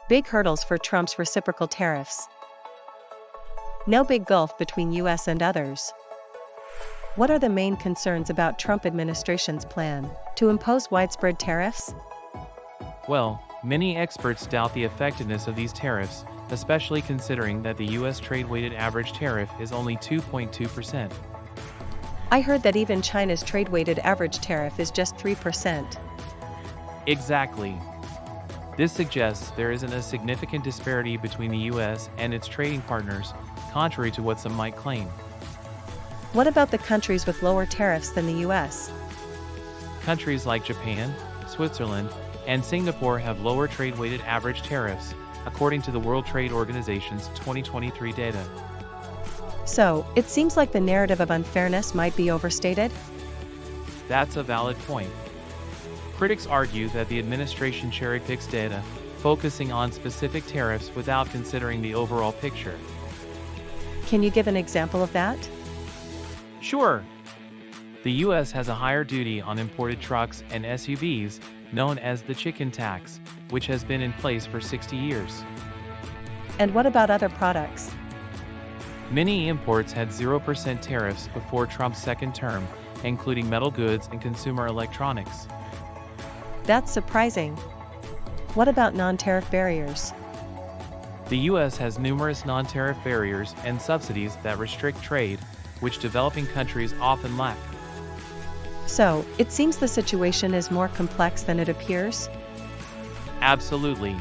Big hurdles for Trump's reciprocal tariffs. No big gulf between US and others. What are the main concerns about Trump administration's plan to impose widespread tariffs? Well, many experts doubt the effectiveness of these tariffs, especially considering that the U.S. trade-weighted average tariff is only 2.2%. I heard that even China's trade-weighted average tariff is just 3%. Exactly. This suggests there isn't a significant disparity between the U.S. and its trading partners, contrary to what some might claim. What about the countries with lower tariffs than the U.S.? Countries like Japan, Switzerland, and Singapore have lower trade-weighted average tariffs, according to the World Trade Organization's 2023 data. So, it seems like the narrative of unfairness might be overstated? That's a valid point. Critics argue that the administration cherry-picks data, focusing on specific tariffs without considering the overall picture. Can you give an example of that? Sure. The U.S. has a higher duty on imported trucks and SUVs, known as the chicken tax, which has been in place for 60 years. And what about other products? Many imports had 0% tariffs before Trump's second term, including metal goods and consumer electronics. That's surprising. What about non-tariff barriers? The U.S. has numerous non-tariff barriers and subsidies that restrict trade, which developing countries often lack. So, it seems the situation is more complex than it appears? Absolutely.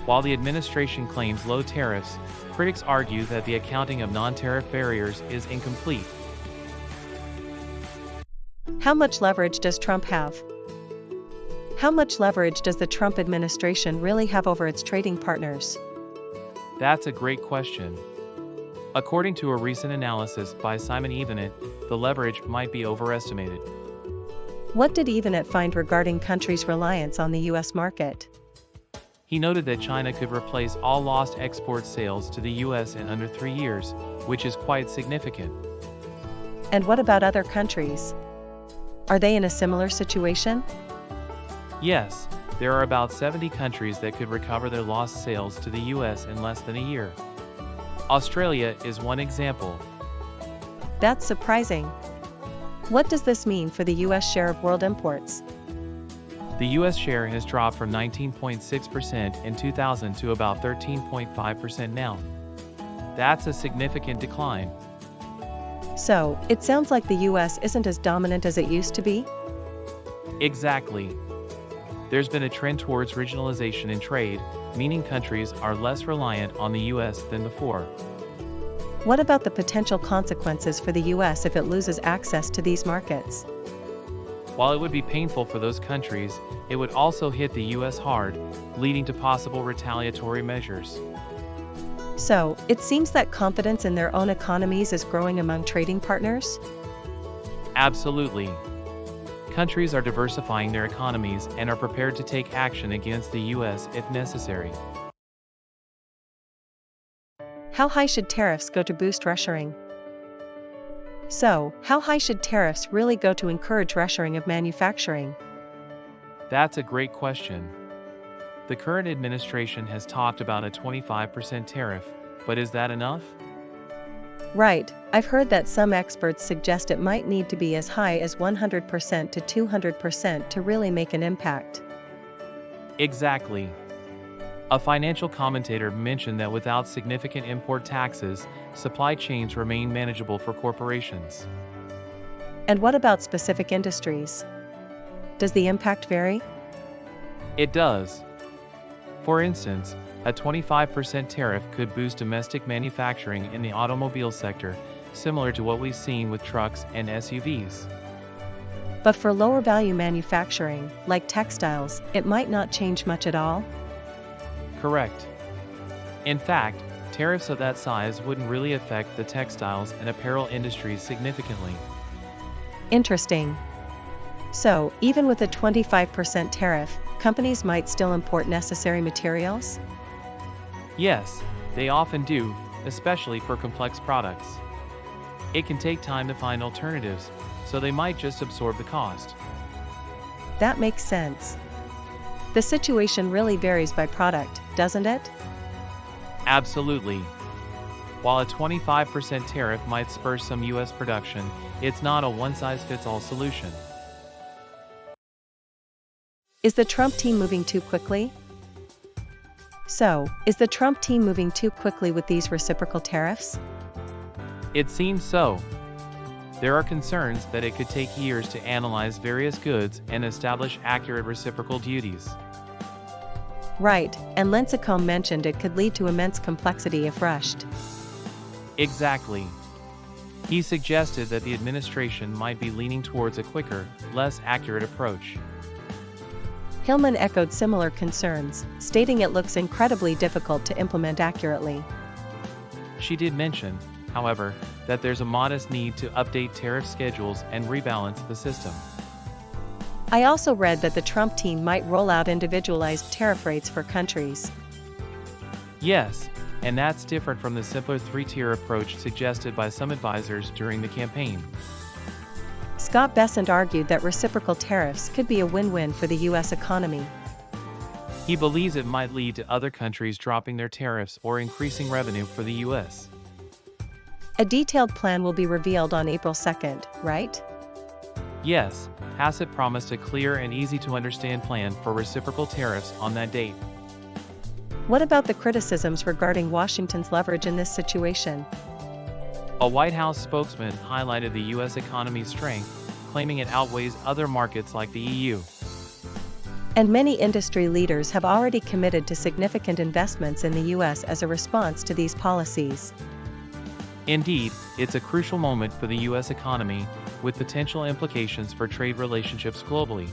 While the administration claims low tariffs, critics argue that the accounting of non-tariff barriers is incomplete. How much leverage does Trump have? How much leverage does the Trump administration really have over its trading partners? That's a great question. According to a recent analysis by Simon Evenett, the leverage might be overestimated. What did Evenett find regarding countries' reliance on the U.S. market? He noted that China could replace all lost export sales to the U.S. in under 3 years, which is quite significant. And what about other countries? Are they in a similar situation? Yes, there are about 70 countries that could recover their lost sales to the U.S. in less than a year. Australia is one example. That's surprising. What does this mean for the U.S. share of world imports? The U.S. share has dropped from 19.6% in 2000 to about 13.5% now. That's a significant decline. So, it sounds like the U.S. isn't as dominant as it used to be? Exactly. There's been a trend towards regionalization in trade, meaning countries are less reliant on the U.S. than before. What about the potential consequences for the U.S. if it loses access to these markets? While it would be painful for those countries, it would also hit the U.S. hard, leading to possible retaliatory measures. So, it seems that confidence in their own economies is growing among trading partners? Absolutely. Countries are diversifying their economies and are prepared to take action against the U.S. if necessary. How high should tariffs go to boost reshoring? So, how high should tariffs really go to encourage reshoring of manufacturing? That's a great question. The current administration has talked about a 25% tariff, but is that enough? Right, I've heard that some experts suggest it might need to be as high as 100% to 200% to really make an impact. Exactly. A financial commentator mentioned that without significant import taxes, supply chains remain manageable for corporations. And what about specific industries? Does the impact vary? It does. For instance, a 25% tariff could boost domestic manufacturing in the automobile sector, similar to what we've seen with trucks and SUVs. But for lower value manufacturing, like textiles, it might not change much at all? Correct. In fact, tariffs of that size wouldn't really affect the textiles and apparel industries significantly. Interesting. So, even with a 25% tariff, companies might still import necessary materials? Yes, they often do, especially for complex products. It can take time to find alternatives, so they might just absorb the cost. That makes sense. The situation really varies by product, doesn't it? Absolutely. While a 25% tariff might spur some U.S. production, it's not a one-size-fits-all solution. Is the Trump team moving too quickly? So, is the Trump team moving too quickly with these reciprocal tariffs? It seems so. There are concerns that it could take years to analyze various goods and establish accurate reciprocal duties. Right, and Lincecum mentioned it could lead to immense complexity if rushed. Exactly. He suggested that the administration might be leaning towards a quicker, less accurate approach. Hillman echoed similar concerns, stating it looks incredibly difficult to implement accurately. She did mention, however, that there's a modest need to update tariff schedules and rebalance the system. I also read that the Trump team might roll out individualized tariff rates for countries. Yes, and that's different from the simpler three-tier approach suggested by some advisors during the campaign. Scott Bessent argued that reciprocal tariffs could be a win-win for the U.S. economy. He believes it might lead to other countries dropping their tariffs or increasing revenue for the U.S. A detailed plan will be revealed on April 2nd, right? Yes, Hassett promised a clear and easy-to-understand plan for reciprocal tariffs on that date. What about the criticisms regarding Washington's leverage in this situation? A White House spokesman highlighted the U.S. economy's strength, claiming it outweighs other markets like the EU. And many industry leaders have already committed to significant investments in the U.S. as a response to these policies. Indeed, it's a crucial moment for the U.S. economy, with potential implications for trade relationships globally.